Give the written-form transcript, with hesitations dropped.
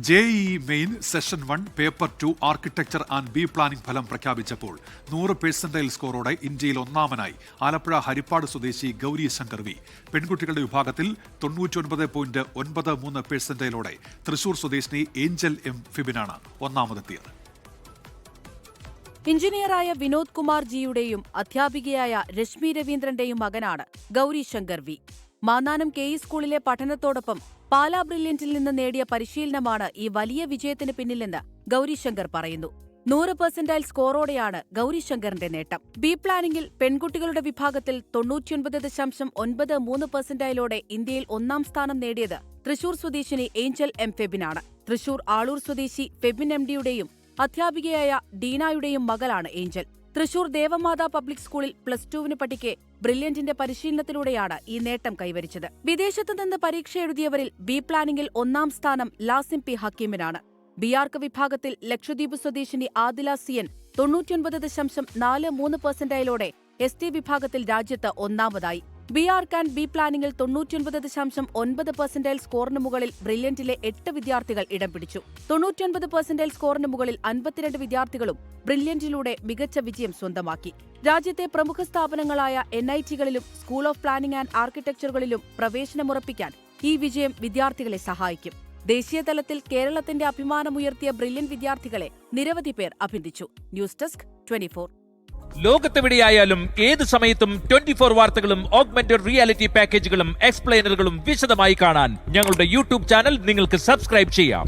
JEE main session 1 paper 2 architecture and B planning ഫലം പ്രഖ്യാപിച്ചപ്പോൾ 100% സ്കോറോടെ ഇന്ത്യയിൽ ഒന്നാമനായി ആലപ്പുഴ ഹരിപ്പാട് സ്വദേശി ഗൗരി ശങ്കർ വി. പെൺകുട്ടികളുടെ വിഭാഗത്തിൽ 99.93% തൃശൂർ സ്വദേശിനി ഏഞ്ചൽ എം ഫിബിനാണ് ഒന്നാമതെത്തിയത്. എഞ്ചിനീയറായ വിനോദ് കുമാർ ജിയുടെയും അധ്യാപികയായ രശ്മി രവീന്ദ്രന്റെയും മകനാണ് ഗൗരി ശങ്കർ വി. മാന്നാനം KE സ്കൂളിലെ പഠനത്തോടൊപ്പം പാലാ ബ്രില്യന്റിൽ നിന്ന് നേടിയ പരിശീലനമാണ് ഈ വലിയ വിജയത്തിന് പിന്നിലെന്ന് ഗൗരി ശങ്കർ പറയുന്നു. 100% സ്കോറോടെയാണ് ഗൗരി ശങ്കറിന്റെ നേട്ടം. ബി പ്ലാനിംഗിൽ പെൺകുട്ടികളുടെ വിഭാഗത്തിൽ 99.93% ഇന്ത്യയിൽ ഒന്നാം സ്ഥാനം നേടിയത് തൃശൂർ സ്വദേശിനി ഏഞ്ചൽ എം ഫെബിനാണ്. തൃശൂർ ആളൂർ സ്വദേശി ഫെബിൻ MDയുടെയും അധ്യാപികയായ ഡീനായുടെയും മകളാണ് ഏഞ്ചൽ. തൃശൂർ ദേവമാതാ പബ്ലിക് സ്കൂളിൽ +2 പഠിക്കെ ബ്രില്യന്റിന്റെ പരിശീലനത്തിലൂടെയാണ് ഈ നേട്ടം കൈവരിച്ചത്. വിദേശത്തു നിന്ന് പരീക്ഷ എഴുതിയവരിൽ ബി പ്ലാനിംഗിൽ ഒന്നാം സ്ഥാനം ലാസിം പി ഹക്കീമിനാണ്. BArc വിഭാഗത്തിൽ ലക്ഷദ്വീപ് സ്വദേശിനി ആദില CN 99.43% ST വിഭാഗത്തിൽ രാജ്യത്ത് ഒന്നാമതായി. BArc ആൻഡ് ബി പ്ലാനിംഗിൽ 99.9% സ്കോറിന് മുകളിൽ ബ്രില്യന്റിലെ 8 വിദ്യാർത്ഥികൾ ഇടം പിടിച്ചു. 99% സ്കോറിന് മുകളിൽ 52 വിദ്യാർത്ഥികളും ബ്രില്യന്റിലൂടെ മികച്ച വിജയം സ്വന്തമാക്കി. രാജ്യത്തെ പ്രമുഖ സ്ഥാപനങ്ങളായ NITകളിലും സ്കൂൾ ഓഫ് പ്ലാനിംഗ് ആൻഡ് ആർക്കിടെക്ചറുകളിലും പ്രവേശനമുറപ്പിക്കാൻ ഈ വിജയം വിദ്യാർത്ഥികളെ സഹായിക്കും. ദേശീയതലത്തിൽ കേരളത്തിന്റെ അഭിമാനമുയർത്തിയ ബ്രില്യന്റ് വിദ്യാർത്ഥികളെ നിരവധി പേർ അഭിനന്ദിച്ചു. News desk 24. ലോകത്തെവിടെയായാലും ഏത് സമയത്തും 24 വാർത്തകളും ഓഗ്മെന്റഡ് റിയാലിറ്റി പാക്കേജുകളും എക്സ്പ്ലെയിനറുകളും വിശദമായി കാണാൻ ഞങ്ങളുടെ YouTube ചാനൽ നിങ്ങൾക്ക് സബ്സ്ക്രൈബ് ചെയ്യാം.